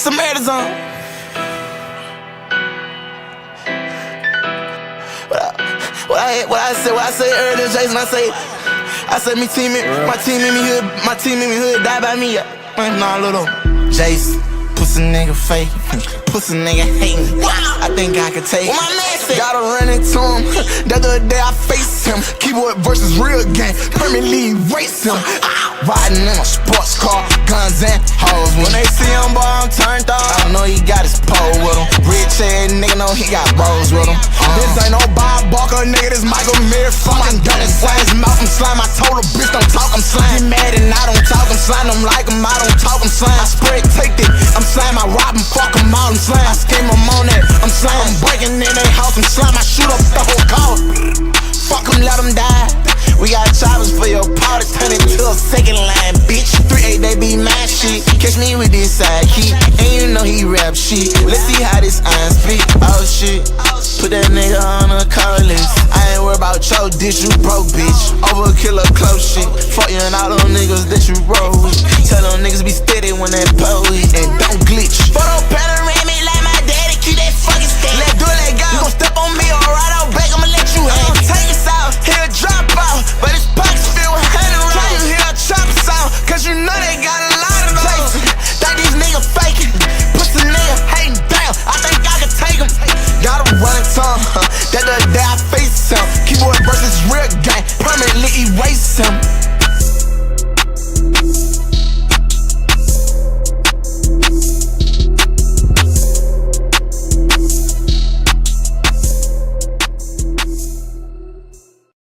Samaritans on. What I say earlier, Jason, I say my team in me hood die by me. Nah, little Jason, pussy nigga fake, pussy nigga hating. I think I could take it. My man said, gotta run into him. The other day I faced him. Keyboard versus real gang, permanently erase him. Riding in a sports car, guns and hoes. When they see him, boy, I'm turned on. I know he got his pole with him. Rich ass nigga know he got bros with him. This ain't no Bob Barker, nigga, this Michael Mir. Fucking done inside his mouth, I'm slime. I told a bitch don't talk, I'm slime. Get mad and I don't talk, I'm slime. I'm like him, I don't talk, I'm slime. I spread, take it, I'm slime. I rob him, fuck him out, I'm slime. I scheme him on that, I'm slime. I'm breaking in their house, I'm slime. I shoot up the whole car. Fuck him, let him die. We got choppers for your powder, turn it to a second line, bitch. 3-8, they be mad shit. Catch me with this side key, and you know he rap shit. Let's see how this iron speak. Oh shit, put that nigga on a call list. I ain't worried about your dish, you broke, bitch. Overkill or close shit. Fuck you and all them niggas that you roll with. Tell them niggas be steady when they pose and don't glitch. Photo panoramic like my daddy, keep that fucking steady. Let's do it, let go. You gon' step on me or right out back, I'ma let you have it. Take us out, he'll drop out, but his pockets filled with 100 rounds. You hear a chopper sound, cause you know they got a lot of those. Think these niggas faking, pussy nigga hating down. I think I can take him. Gotta run tongue, that the day I face him. Keyboard versus real gang, permanently erase him.